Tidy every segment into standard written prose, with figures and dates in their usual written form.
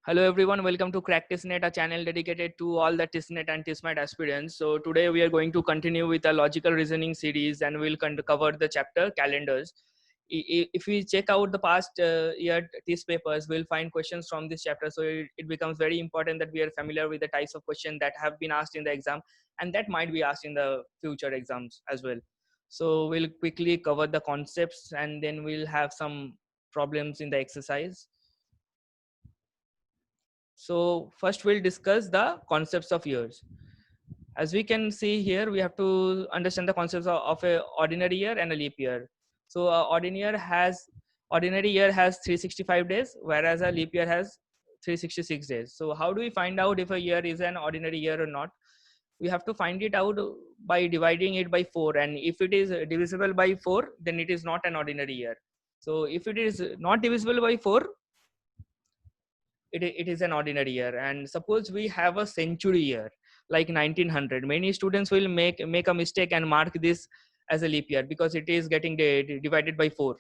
Hello everyone, welcome to Crack TISNet, a channel dedicated to all the TISNet and TISMAT aspirants. So today we are going to continue with a logical reasoning series and we'll cover the chapter calendars. If we check out the past year TIS papers, we'll find questions from this chapter. So it becomes very important that we are familiar with the types of questions that have been asked in the exam and that might be asked in the future exams as well. So we'll quickly cover the concepts and then we'll have some problems in the exercise. So first we'll discuss the concepts of years. As we can see here, we have to understand the concepts of a ordinary year and a leap year. So ordinary year has 365 days, whereas a leap year has 366 days. So how do we find out if a year is an ordinary year or not? We have to find it out by dividing it by 4, and if it is divisible by 4, then it is not an ordinary year. So if it is not divisible by 4, it is an ordinary year. And suppose we have a century year like 1900, many students will make a mistake and mark this as a leap year because it is getting divided by 4.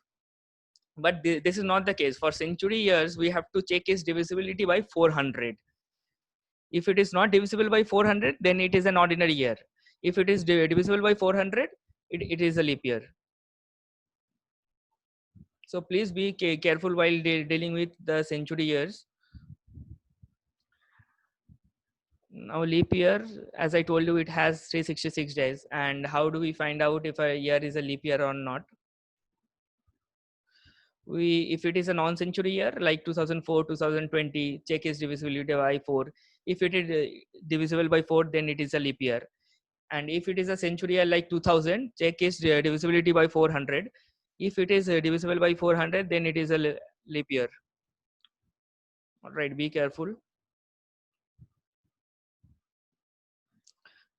But this is not the case. For century years we have to check its divisibility by 400. If it is not divisible by 400, then it is an ordinary year. If it is divisible by 400, it is a leap year. So please be careful while dealing with the century years. Now leap year, as I told you, it has 366 days. And how do we find out if a year is a leap year or not? If it is a non-century year like 2004, 2020, check its divisibility by 4. If it is divisible by 4, then it is a leap year. And if it is a century year like 2000, check its divisibility by 400. If it is divisible by 400, then it is a leap year. All right, be careful.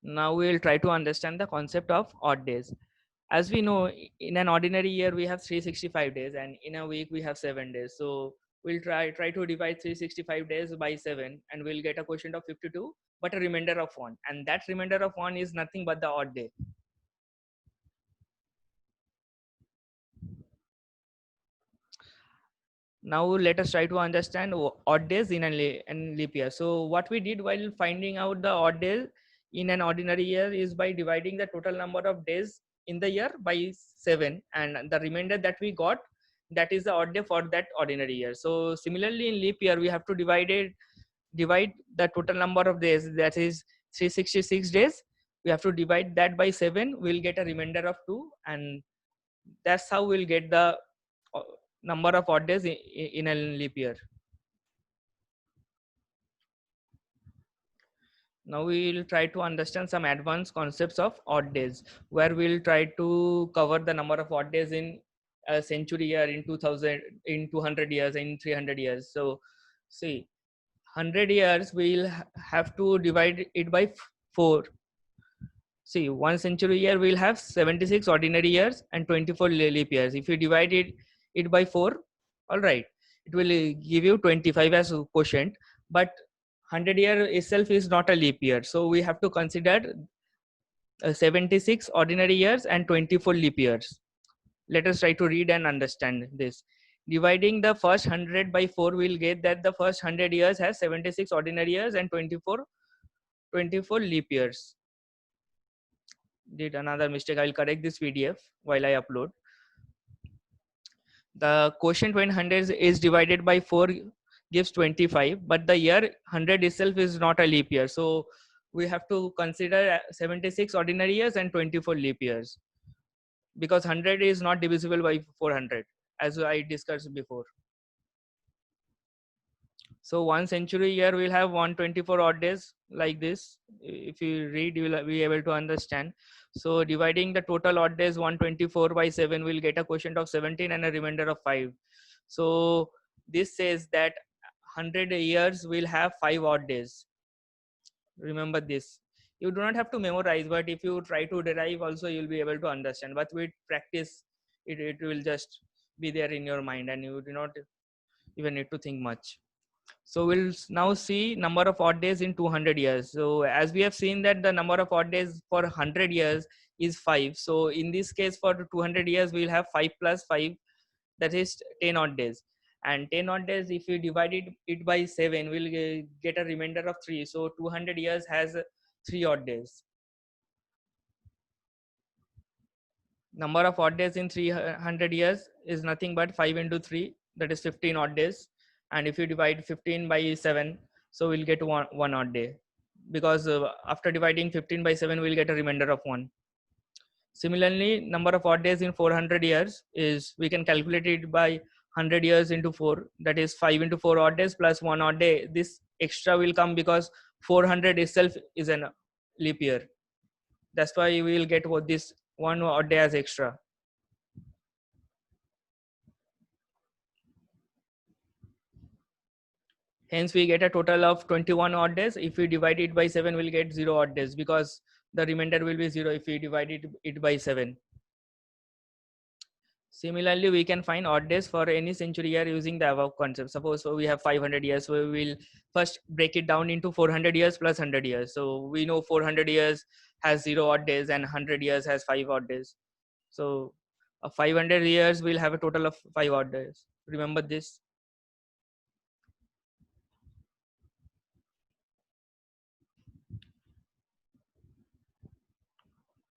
Now we will try to understand the concept of odd days. As we know, in an ordinary year we have 365 days, and in a week we have 7 days. So we'll try to divide 365 days by 7 and we'll get a quotient of 52, but a remainder of 1, and that remainder of 1 is nothing but the odd day. Now let us try to understand odd days in a leap year. So what we did while finding out the odd days in an ordinary year is by dividing the total number of days in the year by 7, and the remainder that we got, that is the odd day for that ordinary year. So similarly in leap year we have to divide the total number of days, that is 366 days. We have to divide that by 7, we'll get a remainder of 2, and that's how we'll get the number of odd days in a leap year. Now we will try to understand some advanced concepts of odd days, where we'll try to cover the number of odd days in a century year, in 2000, in 200 years, in 300 years. So see, 100 years we'll have to divide it by 4. See, 1 century year will have 76 ordinary years and 24 leap years. If you divide it by 4, all right, it will give you 25 as a quotient. But 100 year itself is not a leap year, so we have to consider 76 ordinary years and 24 leap years. Let us try to read and understand this. Dividing the first 100 by 4, we'll get that the first 100 years has 76 ordinary years and 24 leap years. Did another mistake. I'll correct this PDF while I upload. The quotient when 100 is divided by 4 gives 25, but the year 100 itself is not a leap year. So we have to consider 76 ordinary years and 24 leap years, because 100 is not divisible by 400, as I discussed before. So 1 century year will have 124 odd days like this. If you read, you will be able to understand. So dividing the total odd days 124 by 7 will get a quotient of 17 and a remainder of 5. So this says that 100 years will have 5 odd days. Remember this. You do not have to memorize, but if you try to derive also, you'll be able to understand. But with practice, it will just be there in your mind and you do not even need to think much. So we'll now see number of odd days in 200 years. So as we have seen that the number of odd days for 100 years is 5. So in this case for 200 years, we'll have 5 plus 5, that is 10 odd days. And 10 odd days, if we divided it by 7, we'll get a remainder of 3. So 200 years has 3 odd days. Number of odd days in 300 years is nothing but 5 into 3, that is 15 odd days. And if you divide 15 by 7, so we'll get one odd day, because after dividing 15 by 7, we'll get a remainder of 1. Similarly, number of odd days in 400 years is, we can calculate it by 100 years into 4, that is 5 into 4 odd days plus 1 odd day. This extra will come because 400 itself is a leap year. That's why we will get what this 1 odd day as extra. Hence we get a total of 21 odd days. If we divide it by 7, we'll get 0 odd days, because the remainder will be 0 if we divide it by 7. Similarly, we can find odd days for any century year using the above concept. Suppose we have 500 years, so we will first break it down into 400 years plus 100 years. So we know 400 years has 0 odd days and 100 years has 5 odd days. So 500 years will have a total of 5 odd days. Remember this.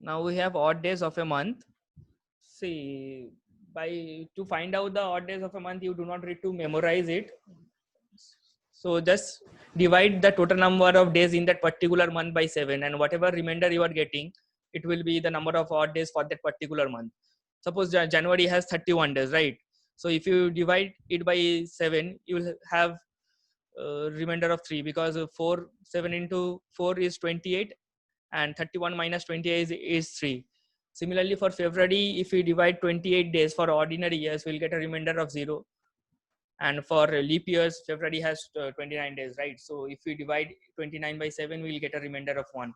Now we have odd days of a month. See, to find out the odd days of a month, you do not need to memorize it. So just divide the total number of days in that particular month by 7, and whatever remainder you are getting, it will be the number of odd days for that particular month. Suppose January has 31 days, right? So if you divide it by 7, you will have remainder of 3, because 7 into 4 is 28, and 31 minus 28 is 3. Similarly, for February, if we divide 28 days for ordinary years, we'll get a remainder of 0. And for leap years, February has 29 days, right? So if we divide 29 by 7, we'll get a remainder of 1.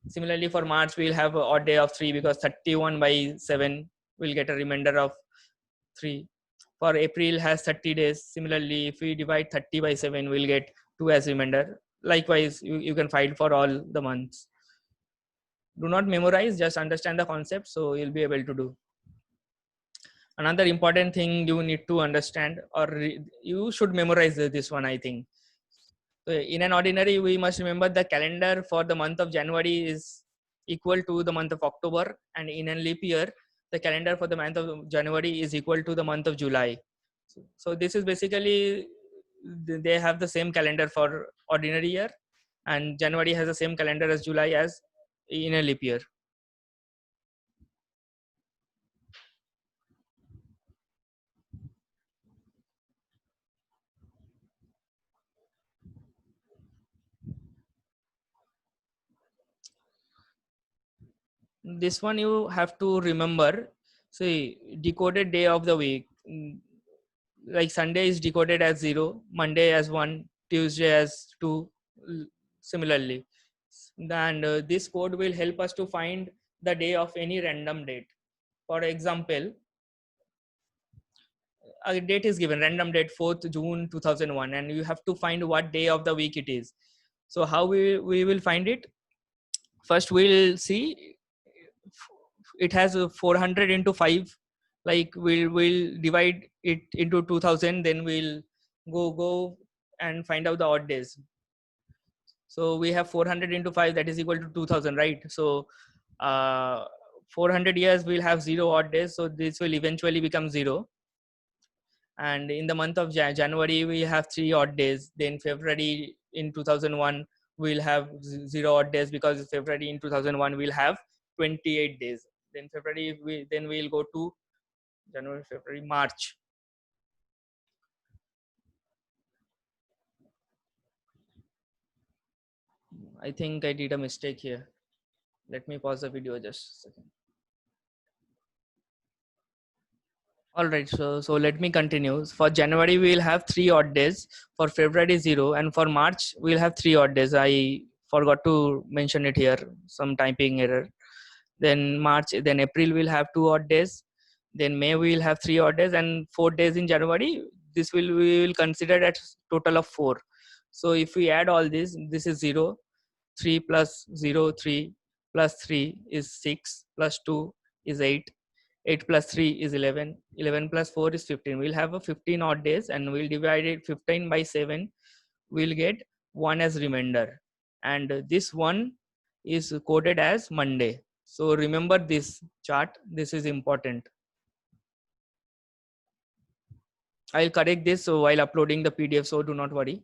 Similarly, for March, we'll have an odd day of 3, because 31 by 7 will get a remainder of 3. For April has 30 days. Similarly, if we divide 30 by 7, we'll get 2 as remainder. Likewise, you can find for all the months. Do not memorize, just understand the concept, so you'll be able to do. Another important thing you need to understand, or you should memorize this one, I think. So in an ordinary, we must remember the calendar for the month of January is equal to the month of October, and in a leap year, the calendar for the month of January is equal to the month of July. So this is basically, they have the same calendar for ordinary year, and January has the same calendar as July as in a leap year. This one you have to remember. See, decoded day of the week, like Sunday is decoded as 0, Monday as 1, Tuesday as 2, similarly. And this code will help us to find the day of any random date. For example, a date is given, random date 4th June 2001, and you have to find what day of the week it is. So how we will find it? First we'll see, it has 400 into 5, like we'll divide it into 2000, then we'll go and find out the odd days. So we have 400 into 5, that is equal to 2000, right? So 400 years we'll have 0 odd days, so this will eventually become 0. And in the month of January we have 3 odd days. Then February in 2001 we'll have 0 odd days, because February in 2001 we'll have 28 days. Then February we'll go to January, February, March. I think I did a mistake here. Let me pause the video just a second. All right, so let me continue. For January we'll have 3 odd days, for February 0, and for March we'll have 3 odd days. I forgot to mention it here, some typing error. Then April will have 2 odd days. Then May we'll have 3 odd days, and 4 days in January. We will consider at total of 4. So if we add all this is 0. 3 plus 0, 3 plus 3 is 6, plus 2 is 8. 8 plus 3 is 11. 11 plus 4 is 15. We'll have a 15 odd days, and we'll divide it 15 by 7. We'll get 1 as remainder, and this one is coded as Monday. So remember this chart. This is important. I'll correct this while uploading the PDF, so do not worry.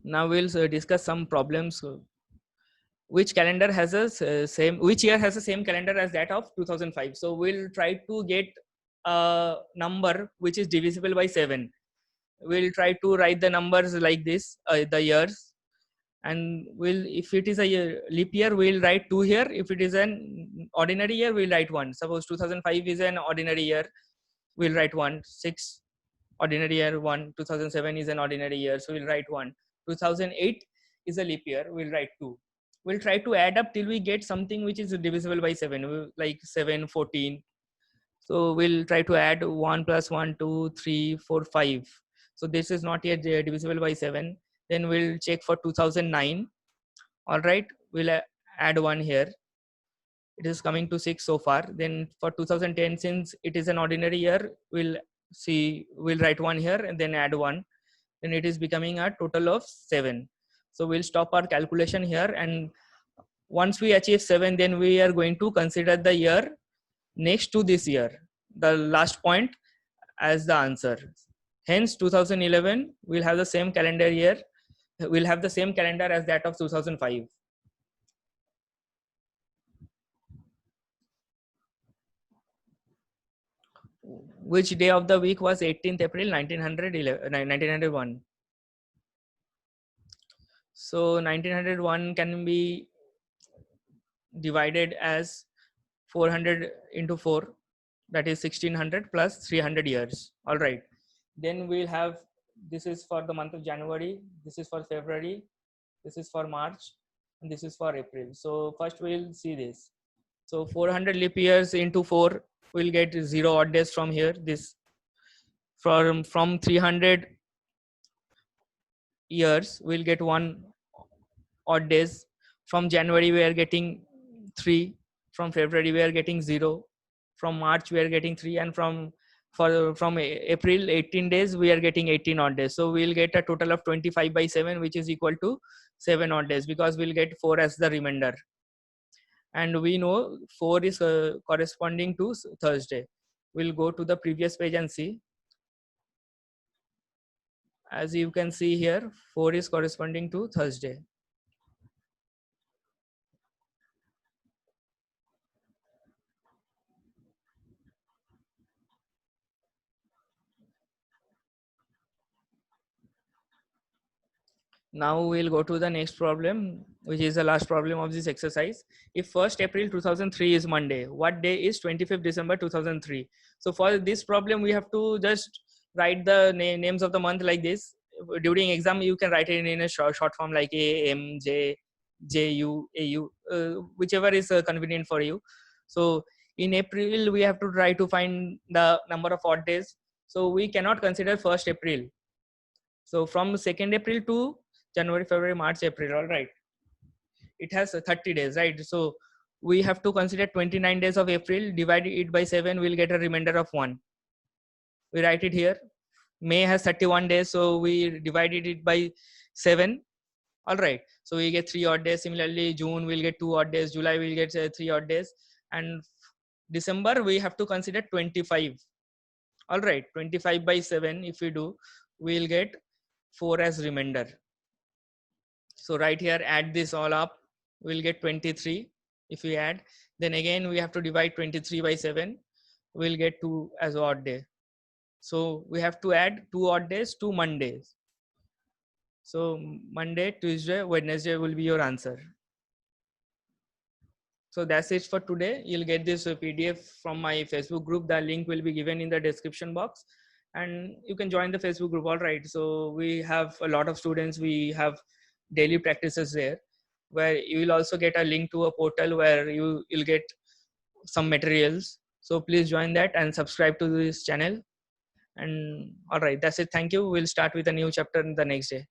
Now we'll discuss some problems. Which calendar has a which year has the same calendar as that of 2005? So we'll try to get a number which is divisible by 7. We'll try to write the numbers like this, the years, and if it is a leap year, we'll write 2 here. If it is an ordinary year, we'll write 1. Suppose 2005 is an ordinary year, we'll write 1. 6 ordinary year, 1. 2007 is an ordinary year, so we'll write 1. 2008 is a leap year, we'll write 2. We'll try to add up till we get something which is divisible by 7, like 7, 14. So we'll try to add 1 plus 1, 2, 3, 4, 5. So this is not yet divisible by 7. Then we'll check for 2009. All right, we'll add 1 here. It is coming to 6 so far. Then for 2010, since it is an ordinary year, we'll write 1 here and then add 1. Then it is becoming a total of 7. So we'll stop our calculation here, and once we achieve 7, then we are going to consider the year next to this year, the last point, as the answer. Hence 2011 will have the same calendar year, will have the same calendar as that of 2005. Which day of the week was 18th April 1901? So 1901 can be divided as 400 into 4, that is 1600 plus 300 years. All right, then we'll have, this is for the month of January, this is for February, this is for March, and this is for April. So first we'll see this. So 400 leap years into 4, we'll get 0 odd days from here. This from 300 years, we'll get 1 odd days. From January we are getting 3. From February we are getting 0. From March we are getting 3, and from April 18 days we are getting 18 odd days. So we'll get a total of 25 by 7, which is equal to 7 odd days, because we'll get 4 as the remainder, and we know 4 is corresponding to Thursday. We'll go to the previous page and see. As you can see here, 4 is corresponding to Thursday. Now we'll go to the next problem, which is the last problem of this exercise. If 1st April 2003 is Monday, what day is 25th December 2003? So for this problem, we have to just write the names of the month like this. During exam, you can write it in a short form like A, M, J, JU, AU, whichever is convenient for you. So in April, we have to try to find the number of odd days. So we cannot consider 1st April. So from 2nd April to January, February, March, April, all right, it has 30 days, right? So we have to consider 29 days of April, divide it by 7, we'll get a remainder of 1. We write it here. May has 31 days, so we divided it by 7. All right, so we get 3 odd days. Similarly, June will get 2 odd days, July will get 3 odd days, and December we have to consider 25. All right, 25 by 7, if we do, we'll get 4 as remainder. So right here, add this all up, we'll get 23. If we add, then again we have to divide 23 by 7, we'll get 2 as odd day. So we have to add 2 odd days to Mondays. So Monday, Tuesday, Wednesday will be your answer. So that's it for today. You'll get this PDF from my Facebook group. The link will be given in the description box, and you can join the Facebook group. All right, so we have a lot of students. We have daily practices there, where you will also get a link to a portal where you'll get some materials. So please join that and subscribe to this channel. And all right, that's it. Thank you. We'll start with a new chapter in the next day.